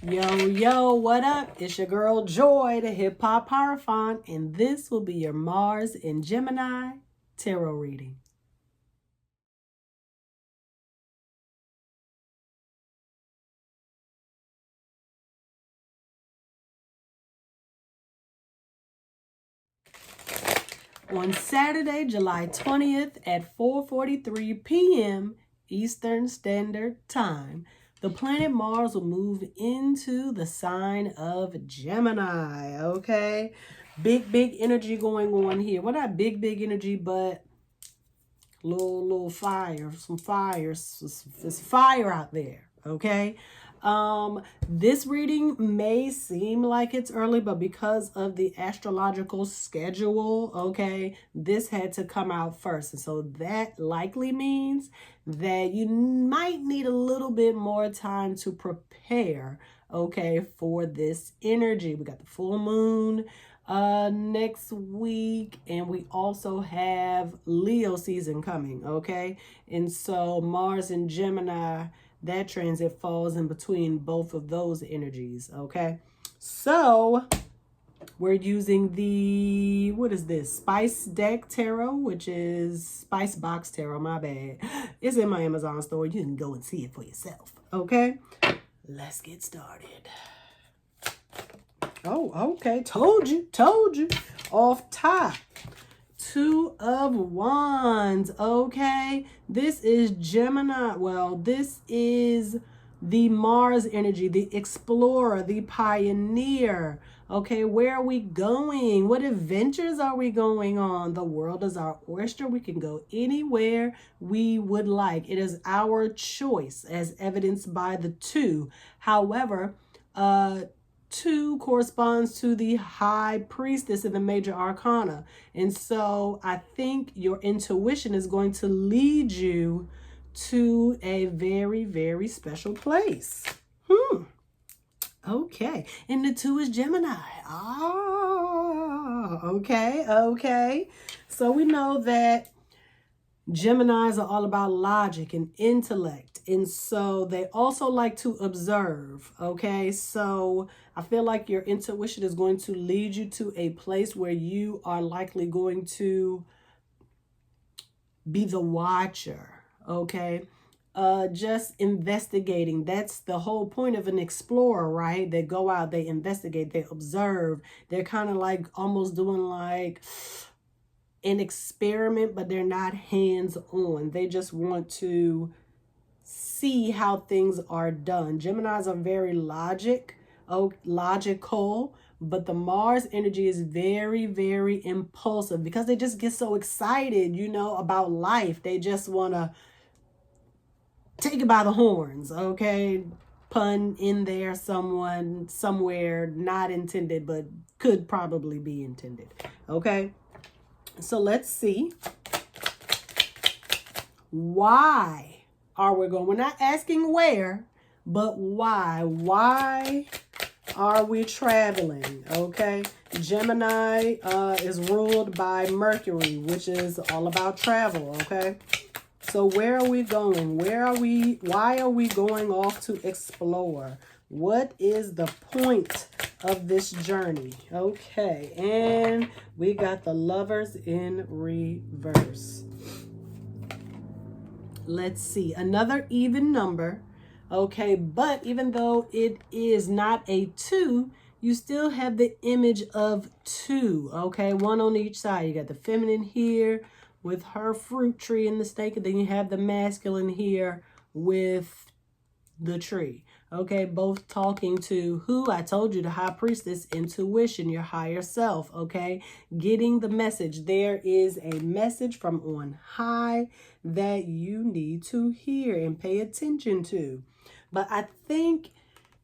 Yo, what up? It's your girl Joy, the Hip Hop Hierophant, and this will be your Mars in Gemini tarot reading. On Saturday, July 20th at 4:43 p.m. Eastern Standard Time, the planet Mars will move into the sign of Gemini, okay? Big energy going on here. Well, not big energy, but little fire, some fires. There's fire out there, okay? This reading may seem like it's early, but because of the astrological schedule, okay, this had to come out first. And so that likely means that you might need a little bit more time to prepare, okay, for this energy. We got the full moon next week, and we also have Leo season coming, okay? And so Mars and Gemini, that transit falls in between both of those energies, okay? So we're using the, what is this? Spice Deck Tarot, which is Spice Box Tarot, my bad. It's in my Amazon store. You can go and see it for yourself, okay? Let's get started. Oh, okay. Told you. Off top, Two of Wands, okay? This is Gemini. Well, this is the Mars energy, the explorer, the pioneer. Okay, where are we going? What adventures are we going on? The world is our oyster. We can go anywhere we would like. It is our choice, as evidenced by the two. However, 2 corresponds to the high priestess in the major arcana. And so I think your intuition is going to lead you to a very special place. Okay. And the 2 is Gemini. Okay. So we know that Geminis are all about logic and intellect. And so they also like to observe, okay? So I feel like your intuition is going to lead you to a place where you are likely going to be the watcher, okay? Just investigating. That's the whole point of an explorer, right? They go out, they investigate, they observe. They're kind of like almost doing like an experiment, but they're not hands-on. They just want to see how things are done. Geminis are very logical, but the Mars energy is very impulsive because they just get so excited, about life. They just want to take it by the horns, okay? Pun in there, somewhere, not intended, but could probably be intended, okay? So let's see. Why are we going? We're not asking where, but why? Why are we traveling? Okay. Gemini is ruled by Mercury, which is all about travel. Okay. So where are we going? Why are we going off to explore? What is the point of this journey? Okay, and we got the Lovers in reverse. Let's see, another even number. Okay, but even though it is not a 2, you still have the image of 2. Okay, 1 on each side. You got the feminine here with her fruit tree and the snake, and then you have the masculine here with the tree. Okay, both talking to who? I told you, the high priestess, intuition, your higher self. Okay, getting the message. There is a message from on high that you need to hear and pay attention to. But I think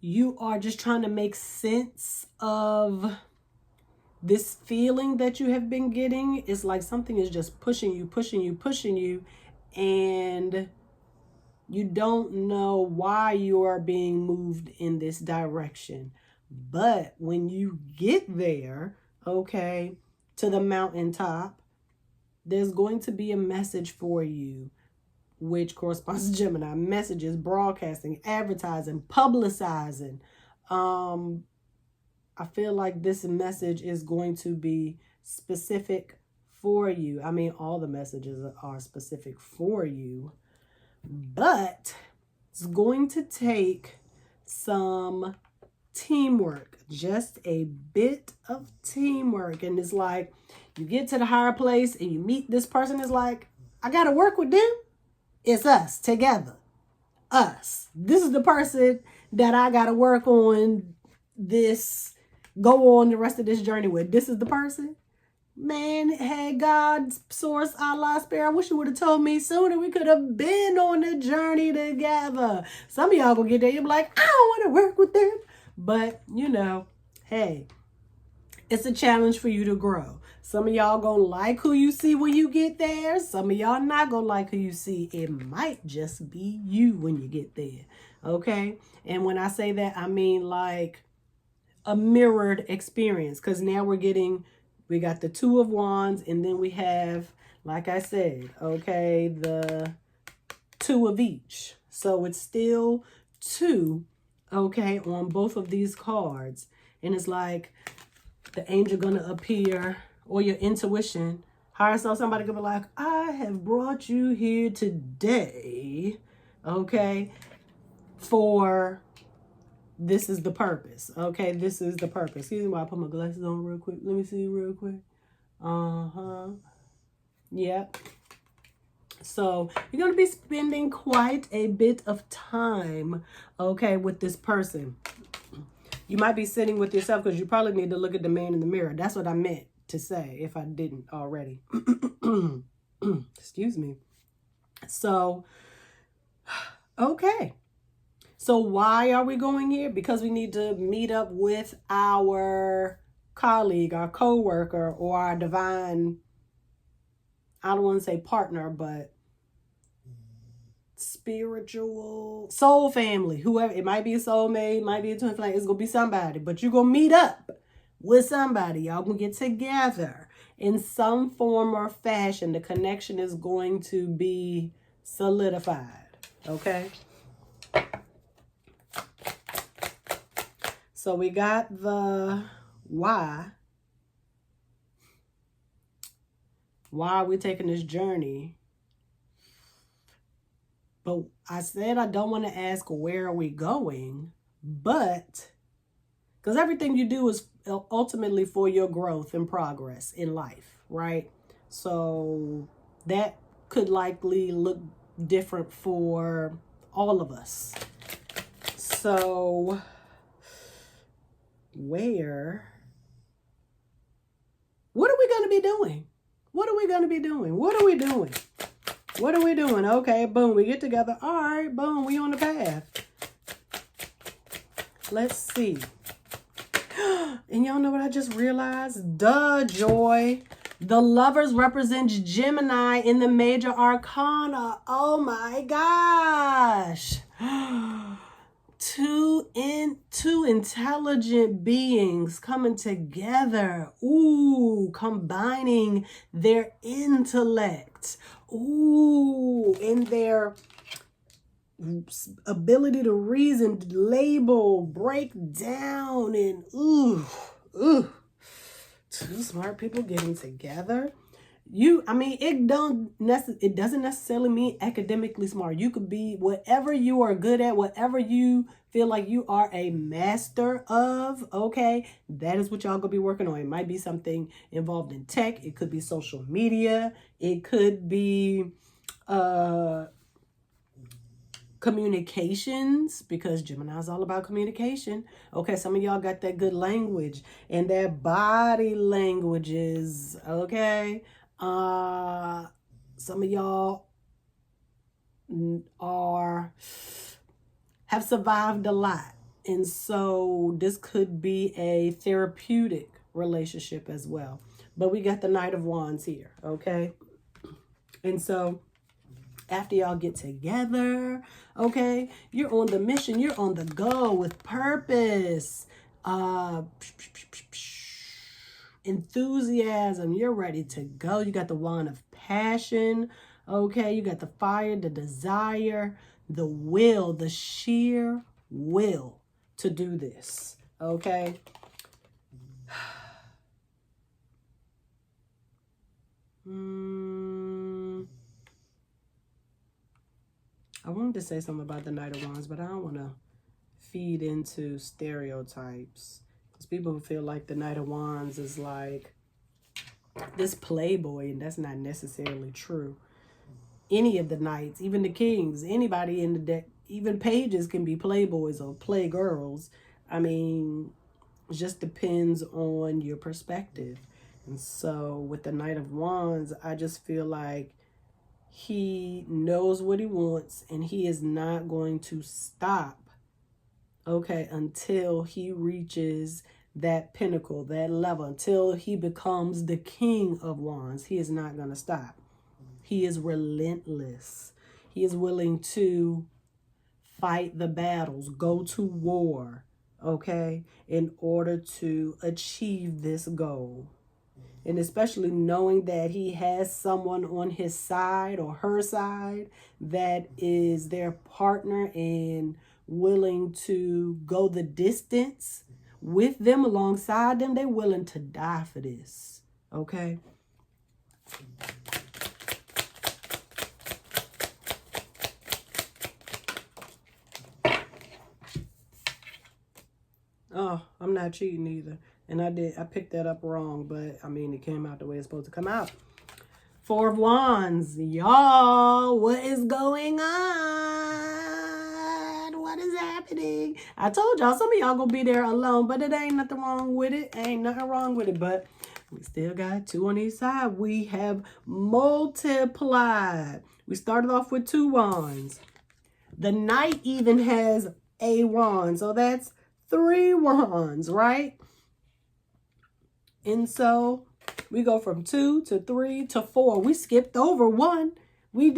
you are just trying to make sense of this feeling that you have been getting. It's like something is just pushing you, and you don't know why you are being moved in this direction. But when you get there, okay, to the mountaintop, there's going to be a message for you, which corresponds to Gemini. Messages, broadcasting, advertising, publicizing, I feel like this message is going to be specific for you. I mean, all the messages are specific for you, but it's going to take some teamwork, just a bit of teamwork. And it's like you get to the higher place and you meet this person. It's like, I got to work with them. It's us together. Us. This is the person that I got to work on go on the rest of this journey with. This is the person. Man, had God, source, Allah, spirit, I wish you would have told me sooner. We could have been on the journey together. Some of y'all gonna get there. You'll be like, I don't want to work with them. But, hey, it's a challenge for you to grow. Some of y'all gonna like who you see when you get there. Some of y'all not gonna like who you see. It might just be you when you get there. Okay? And when I say that, I mean like a mirrored experience. Because now we got the Two of Wands, and then we have, like I said, okay, the two of each. So it's still two, okay, on both of these cards. And it's like the angel gonna appear, or your intuition, higher self, somebody could be like, I have brought you here today, okay, for this is the purpose. Okay, this is the purpose. Excuse me while I put my glasses on real quick. Let me see real quick. Yep. So you're going to be spending quite a bit of time, okay, with this person. You might be sitting with yourself because you probably need to look at the man in the mirror. That's what I meant to say if I didn't already. Excuse me. So, okay. So why are we going here? Because we need to meet up with our colleague, our coworker, or our divine, I don't want to say partner, but spiritual soul family, whoever. It might be a soulmate, might be a twin flame. It's going to be somebody, but you're going to meet up with somebody. Y'all going to get together in some form or fashion. The connection is going to be solidified. Okay. So we got the why. Why are we taking this journey? But I said I don't want to ask where are we going, but because everything you do is ultimately for your growth and progress in life, right? So that could likely look different for all of us. So what are we going to be doing? What are we going to be doing? What are we doing? What are we doing? Okay, boom, we get together. All right, boom, we on the path. Let's see. And y'all know what I just realized? Duh, joy. The Lovers represents Gemini in the major arcana. Oh my gosh. Two intelligent beings coming together. Ooh, combining their intellect. Ooh, and their ability to reason, label, break down, and ooh. Two smart people getting together. It doesn't necessarily mean academically smart. You could be whatever you are good at, whatever you feel like you are a master of, okay? That is what y'all gonna be working on. It might be something involved in tech. It could be social media. It could be communications, because Gemini is all about communication. Okay, some of y'all got that good language and that body languages, okay? Some of y'all have survived a lot, and so this could be a therapeutic relationship as well. But we got the Knight of Wands here, okay? And so after y'all get together, okay, you're on the mission, you're on the go with purpose, enthusiasm, you're ready to go. You got the wand of passion, okay, you got the fire, the desire, the will, the sheer will, to do this, okay? I wanted to say something about the Knight of Wands, but I don't want to feed into stereotypes. Because people feel like the Knight of Wands is like this playboy, and that's not necessarily true. Any of the knights, even the kings, anybody in the deck, even pages can be playboys or playgirls. I mean, it just depends on your perspective. And so with the Knight of Wands, I just feel like he knows what he wants, and he is not going to stop, okay, until he reaches that pinnacle, that level, until he becomes the King of Wands. He is not going to stop. He is relentless. He is willing to fight the battles, go to war, okay, in order to achieve this goal. And especially knowing that he has someone on his side or her side that is their partner and willing to go the distance with them, alongside them. They're willing to die for this, okay? Oh, I'm not cheating either. And I picked that up wrong, but I mean, it came out the way it's supposed to come out. Four of Wands. Y'all, what is going on? What is happening? I told y'all, some of y'all gonna be there alone, but it ain't nothing wrong with it. Ain't nothing wrong with it, but we still got two on each side. We have multiplied. We started off with 2 wands. The Knight even has a wand, so that's 3 wands, right? And so we go from 2 to 3 to 4. We skipped over 1. We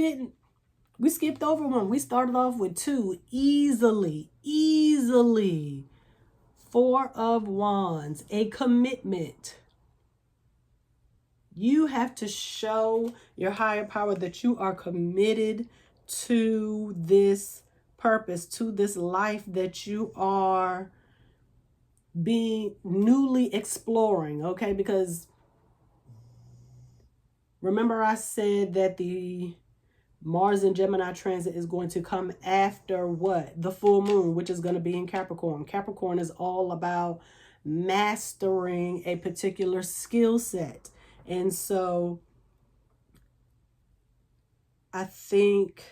skipped over 1. We started off with 2 easily. 4 of Wands, a commitment. You have to show your higher power that you are committed to this purpose, to this life that you are being newly exploring, okay? Because remember I said that the Mars and Gemini transit is going to come after what? The full moon, which is going to be in Capricorn. Capricorn is all about mastering a particular skill set. And so I think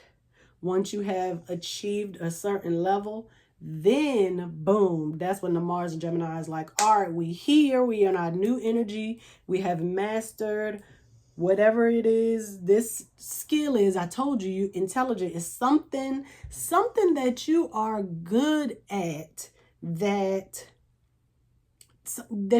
once you have achieved a certain level, then boom, that's when the Mars and Gemini is like, all right, we here, we in our new energy, we have mastered whatever it is this skill is. I told you, intelligent is something that you are good at, that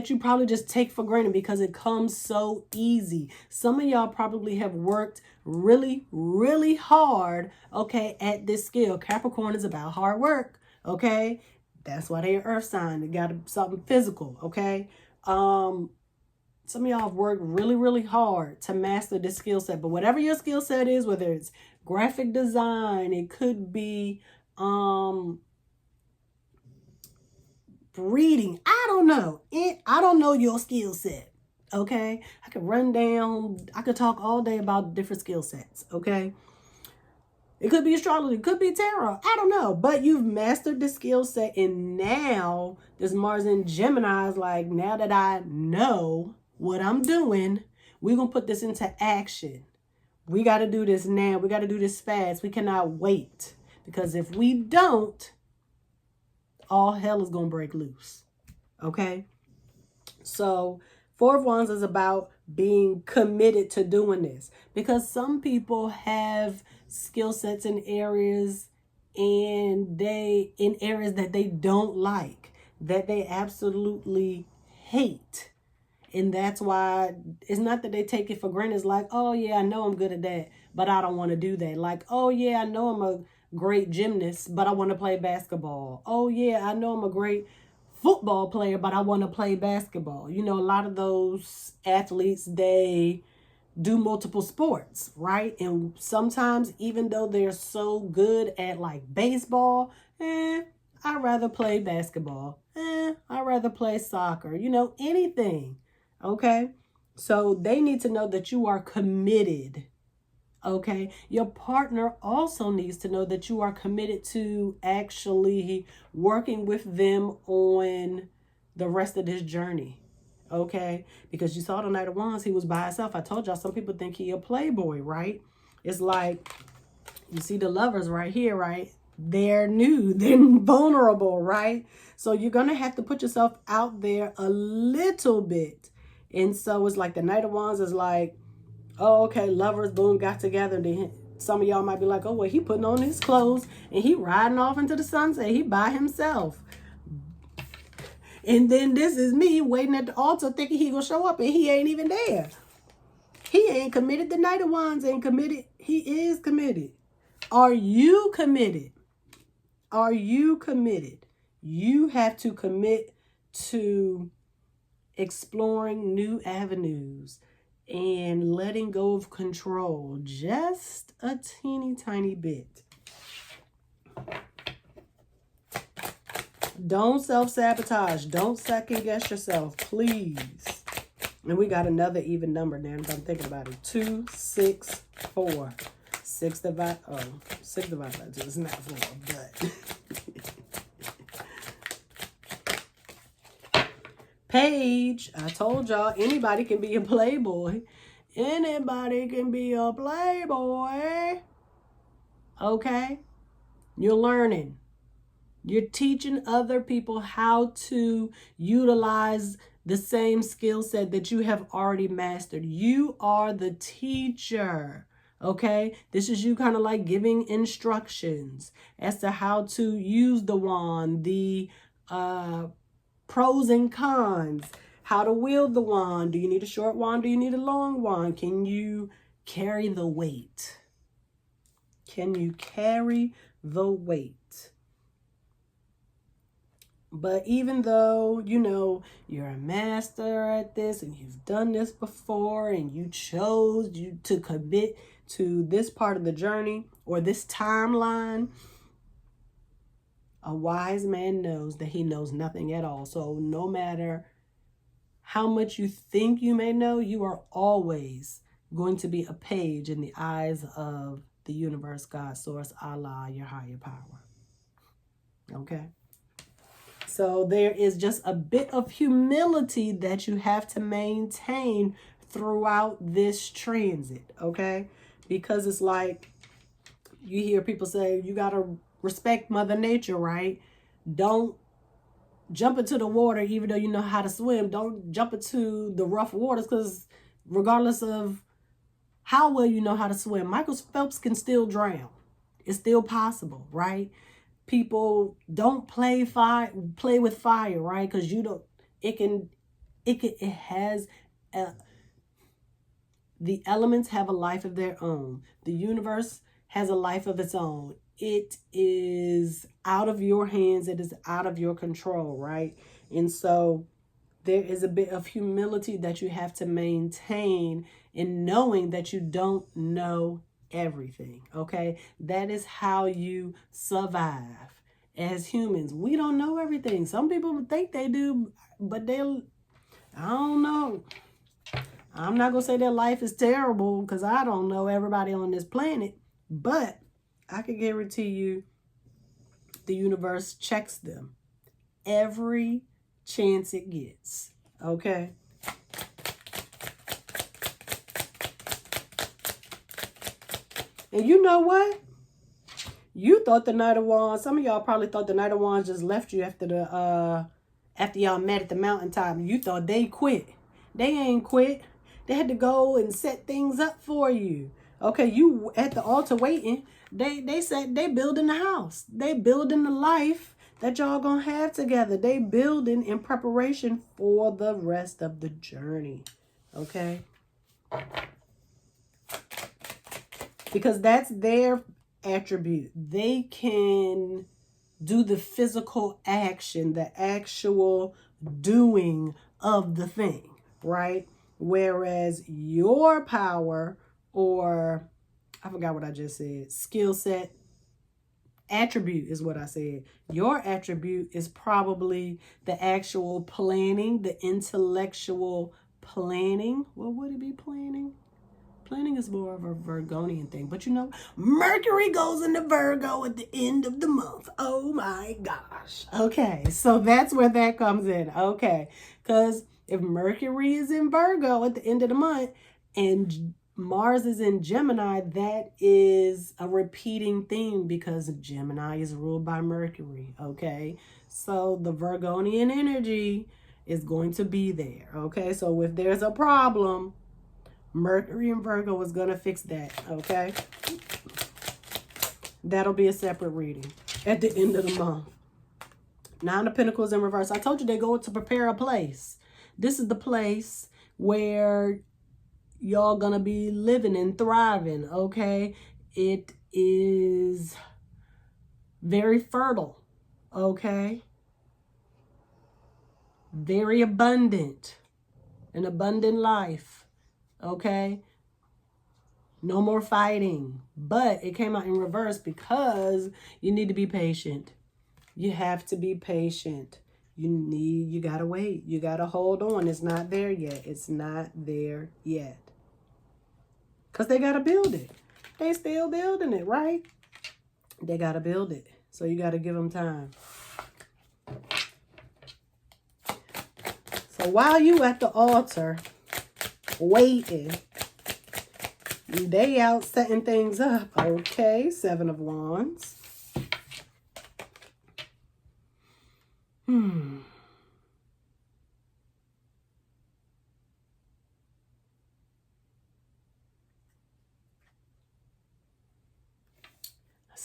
you probably just take for granted because it comes so easy. Some of y'all probably have worked really, really hard, okay, at this skill. Capricorn is about hard work. Okay, that's why they're earth sign. They got something physical. Okay, some of y'all have worked really, really hard to master this skill set. But whatever your skill set is, whether it's graphic design, it could be reading. I don't know. I don't know your skill set. Okay, I could run down. I could talk all day about different skill sets. Okay. It could be astrology, it could be tarot, I don't know. But you've mastered the skill set, and now this Mars and Gemini is like, now that I know what I'm doing, we're going to put this into action. We got to do this now. We got to do this fast. We cannot wait. Because if we don't, all hell is going to break loose. Okay? So 4 of Wands is about being committed to doing this, because some people have skill sets in areas that they don't like, that they absolutely hate. And that's why it's not that they take it for granted. It's like, oh yeah, I know I'm good at that, but I don't want to do that. Like, oh yeah, I know I'm a great gymnast, but I want to play basketball. Oh yeah, I know I'm a great football player, but I want to play basketball. You know, a lot of those athletes, they do multiple sports, right? And sometimes, even though they're so good at like baseball, I I'd rather play basketball. I'd rather play soccer. You know, anything. Okay? So they need to know that you are committed. Okay? Your partner also needs to know that you are committed to actually working with them on the rest of this journey. Okay? Because you saw the Knight of Wands, he was by himself. I told y'all some people think he a playboy, right? It's like, you see the lovers right here, right? They're new, they're vulnerable, right? So you're going to have to put yourself out there a little bit. And so it's like the Knight of Wands is like, oh, okay, lovers, boom, got together. And then some of y'all might be like, oh, well, he putting on his clothes and he riding off into the sunset. He by himself. And then this is me waiting at the altar thinking he gonna show up and he ain't even there. He ain't committed. The Knight of Wands ain't committed. He is committed. Are you committed? Are you committed? You have to commit to exploring new avenues and letting go of control just a teeny tiny bit. Don't self-sabotage. Don't second guess yourself, please. And we got another even number now. I'm thinking about it. 2, 6, 4. 6 divided by 2 is not 4, but Page. I told y'all anybody can be a playboy. Anybody can be a playboy. Okay? You're learning. You're teaching other people how to utilize the same skill set that you have already mastered. You are the teacher. Okay, this is you kind of like giving instructions as to how to use the wand, the pros and cons, how to wield the wand. Do you need a short wand? Do you need a long wand? Can you carry the weight? Can you carry the weight? But even though, you know, you're a master at this and you've done this before and you chose to commit to this part of the journey or this timeline, a wise man knows that he knows nothing at all. So no matter how much you think you may know, you are always going to be a page in the eyes of the universe, God, source, Allah, your higher power. Okay? So there is just a bit of humility that you have to maintain throughout this transit, okay? Because it's like you hear people say, you got to respect Mother Nature, right? Don't jump into the water even though you know how to swim. Don't jump into the rough waters because regardless of how well you know how to swim, Michael Phelps can still drown. It's still possible, right? People don't play with fire, right? Because the elements have a life of their own. The universe has a life of its own. It is out of your hands. It is out of your control, right? And so there is a bit of humility that you have to maintain in knowing that you don't know everything, okay? That is how you survive as humans. We don't know everything. Some people think they do, but I don't know. I'm not going to say their life is terrible because I don't know everybody on this planet, but I can guarantee you the universe checks them every chance it gets, okay? And you know what? You thought the Knight of Wands, some of y'all probably thought the Knight of Wands just left you after y'all met at the mountaintop. You thought they quit. They ain't quit. They had to go and set things up for you. Okay, you at the altar waiting. They said they building the house. They building the life that y'all gonna have together. They building in preparation for the rest of the journey. Okay? Because that's their attribute. They can do the physical action, the actual doing of the thing, right? Whereas your power, or I forgot what I just said, skill set, attribute is what I said. Your attribute is probably the actual planning, the intellectual planning. Well, would it be planning? Planning is more of a Virgonian thing. But you know, Mercury goes into Virgo at the end of the month. Oh my gosh. Okay, so that's where that comes in. Okay, because if Mercury is in Virgo at the end of the month and Mars is in Gemini, that is a repeating theme because Gemini is ruled by Mercury. Okay, so the Virgonian energy is going to be there. Okay, so if there's a problem, Mercury in Virgo is going to fix that, okay? That'll be a separate reading at the end of the month. Nine of Pentacles in reverse. I told you they go to prepare a place. This is the place where y'all going to be living and thriving, okay? It is very fertile, okay? Very abundant. An abundant life. Okay, no more fighting, but it came out in reverse because you need to be patient. You have to be patient. You gotta wait. You gotta hold on. It's not there yet. It's not there yet. Because they gotta build it. They still building it, right? They gotta build it. So you gotta give them time. So while you at the altar waiting, they out setting things up. Okay, Seven of Wands.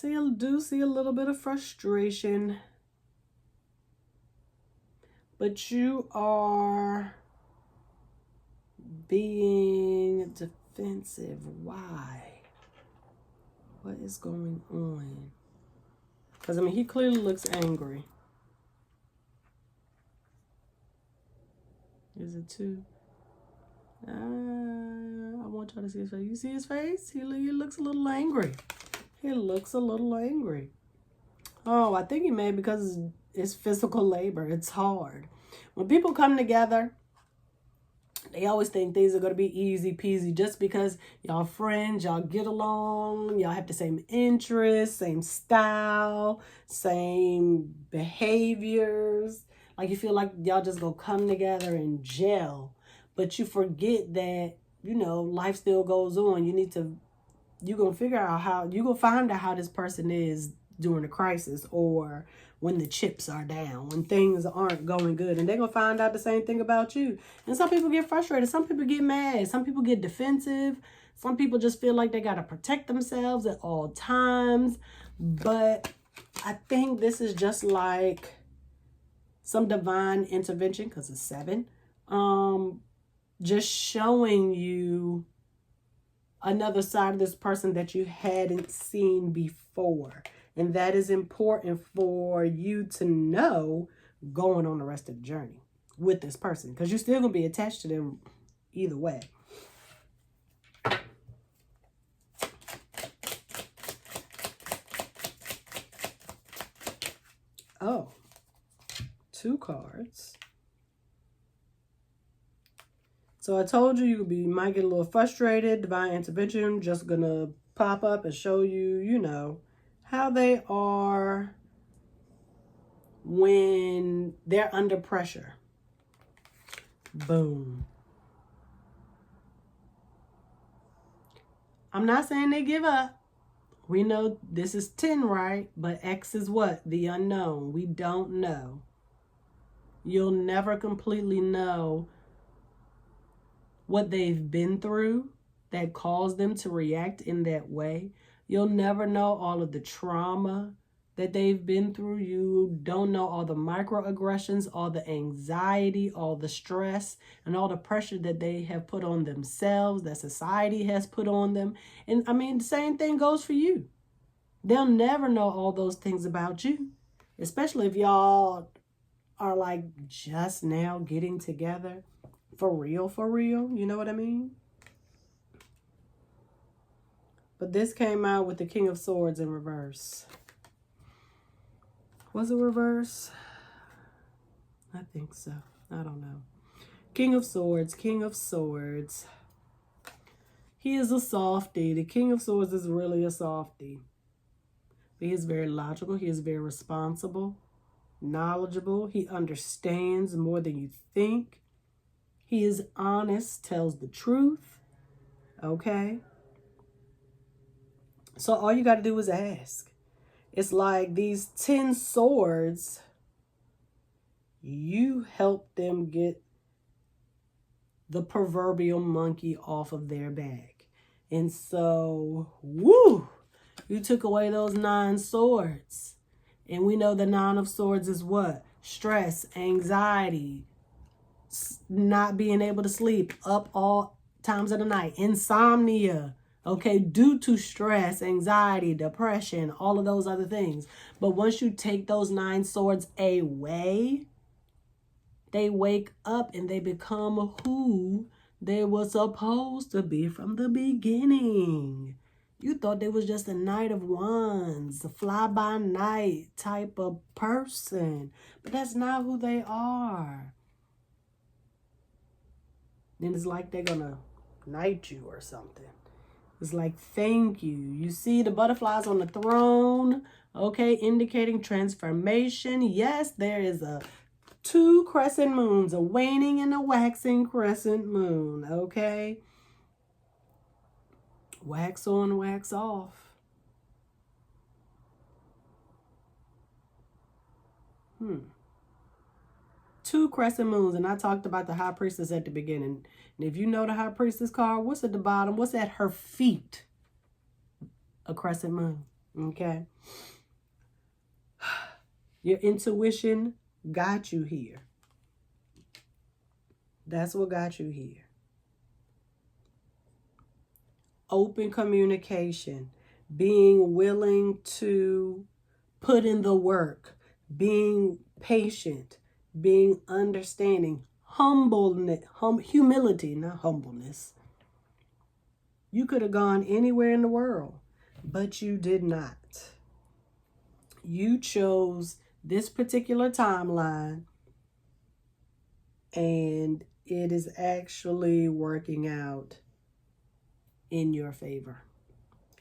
I do see a little bit of frustration, but you are being defensive. Why? What is going on? Because, I mean, he clearly looks angry. Is it two? I want y'all to see his face. You see his face? He looks a little angry. He looks a little angry. Oh, I think he may because it's physical labor. It's hard. When people come together, they always think things are going to be easy peasy just because y'all friends, y'all get along, y'all have the same interests, same style, same behaviors. Like you feel like y'all just going to come together and gel. But you forget that, you know, life still goes on. You're going to figure out how, you're going to find out how this person is during a crisis or when the chips are down, when things aren't going good. And they're going to find out the same thing about you. And some people get frustrated. Some people get mad. Some people get defensive. Some people just feel like they got to protect themselves at all times. But I think this is just like some divine intervention because it's 7. Just showing you another side of this person that you hadn't seen before. And that is important for you to know going on the rest of the journey with this person. Because you're still going to be attached to them either way. Oh, 2 cards. So I told you might get a little frustrated. Divine intervention just going to pop up and show you, you know, how they are when they're under pressure. Boom. I'm not saying they give up. We know this is 10, right? But X is what? The unknown. We don't know. You'll never completely know what they've been through that caused them to react in that way. You'll never know all of the trauma that they've been through. You don't know all the microaggressions, all the anxiety, all the stress, and all the pressure that they have put on themselves, that society has put on them. And I mean, the same thing goes for you. They'll never know all those things about you, especially if y'all are like just now getting together for real, you know what I mean? But this came out with the King of Swords in reverse. Was it reverse? I think so. I don't know. King of Swords, King of Swords. He is a softie. The King of Swords is really a softie. He is very logical. He is very responsible, knowledgeable. He understands more than you think. He is honest, tells the truth. Okay? So all you got to do is ask. It's like these 10 swords, you help them get the proverbial monkey off of their back. And so, woo, you took away those 9 swords. And we know the 9 of swords is what? Stress, anxiety, not being able to sleep, up all times of the night, insomnia, okay, due to stress, anxiety, depression, all of those other things. But once you take those 9 swords away, they wake up and they become who they were supposed to be from the beginning. You thought they was just a Knight of Wands, a fly-by-night type of person. But that's not who they are. Then it's like they're going to knight you or something. It's like, thank you. You see the butterflies on the throne, okay, indicating transformation. Yes, there is 2 crescent moons, a waning and a waxing crescent moon, okay? Wax on, wax off. Two crescent moons, and I talked about the High Priestess at the beginning. And if you know the High Priestess card, what's at the bottom? What's at her feet? A crescent moon, okay? Your intuition got you here. That's what got you here. Open communication, being willing to put in the work, being patient, being understanding, humbleness, humility, not humbleness. You could have gone anywhere in the world, but you did not. You chose this particular timeline, and it is actually working out in your favor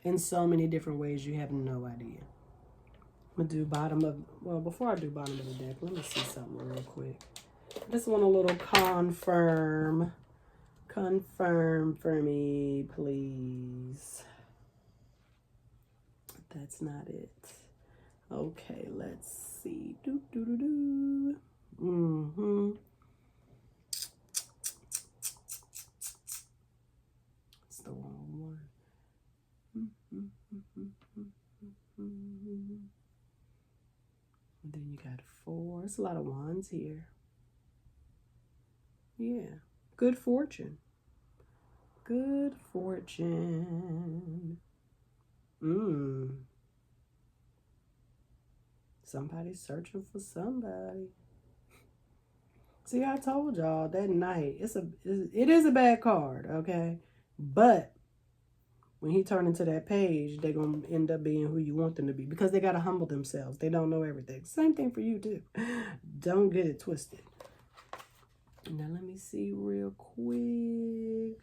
in so many different ways you have no idea. I'm gonna do bottom of, well, before I do bottom of the deck, let me see something real quick. I just want a little confirm for me, please. That's not it. Okay, let's see. It's the wrong one. And then you got 4. It's a lot of wands here. Yeah. Good fortune. Good fortune. Somebody's searching for somebody. See, I told y'all that night, it is a bad card, okay? But when he turned into that page, they're going to end up being who you want them to be because they got to humble themselves. They don't know everything. Same thing for you, too. Don't get it twisted. Now, let me see real quick.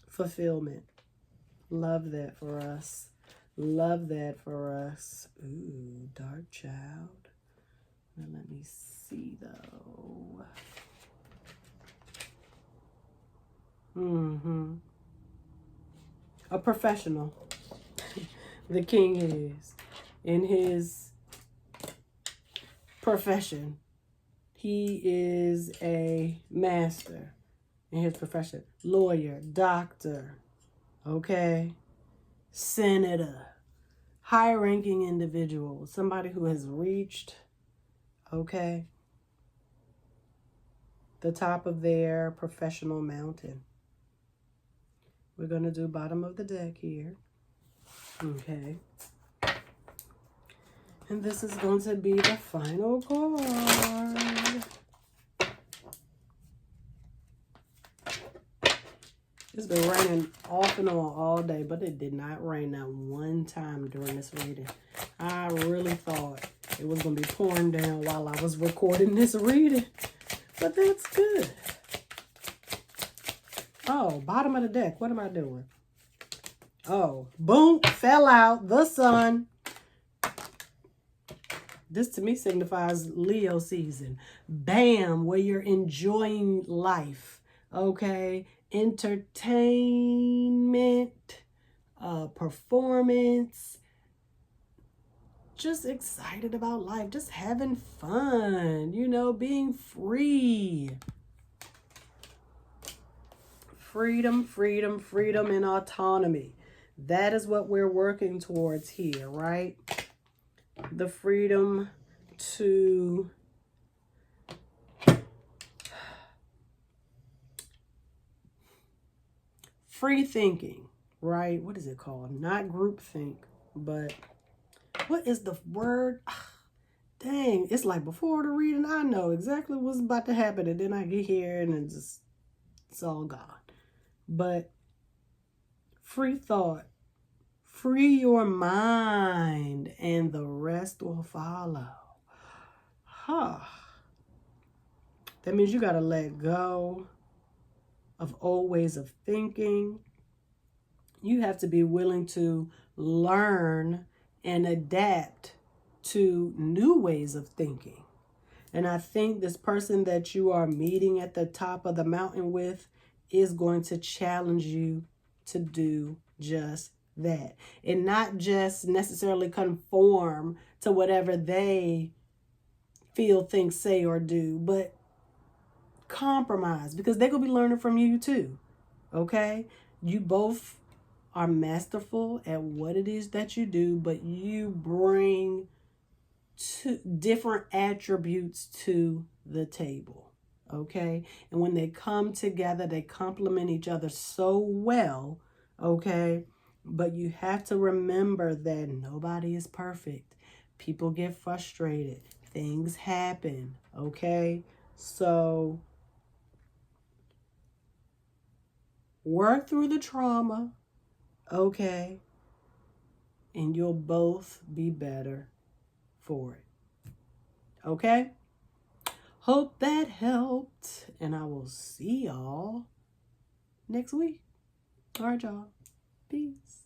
Fulfillment. Love that for us. Love that for us. Ooh, dark child. Now, let me see, though. A professional. The king is in his profession. He is a master in his profession. Lawyer, doctor, okay? Senator, high-ranking individual, somebody who has reached, okay, the top of their professional mountain. We're going to do bottom of the deck here. Okay. And this is going to be the final card. It's been raining off and on all day, but it did not rain not one time during this reading. I really thought it was going to be pouring down while I was recording this reading, but that's good. Oh, bottom of the deck. What am I doing? Oh, boom, fell out. The sun. This to me signifies Leo season. Bam, where you're enjoying life. Okay. Entertainment, performance, just excited about life, just having fun, you know, being free. Freedom, freedom, freedom, and autonomy. That is what we're working towards here, right? The freedom to free thinking, right? What is it called? Not group think, but what is the word? Dang, it's like before the reading, I know exactly what's about to happen, and then I get here and it's all gone. But free thought, free your mind, and the rest will follow. That means you got to let go of old ways of thinking. You have to be willing to learn and adapt to new ways of thinking. And I think this person that you are meeting at the top of the mountain with is going to challenge you to do just that. And not just necessarily conform to whatever they feel, think, say, or do, but compromise, because they're going to be learning from you too. Okay? You both are masterful at what it is that you do, but you bring two different attributes to the table. Okay? And when they come together, they complement each other so well. Okay? But you have to remember that nobody is perfect. People get frustrated. Things happen. Okay? So work through the trauma. Okay? And you'll both be better for it. Okay? Hope that helped. And I will see y'all next week. All right, y'all. Peace.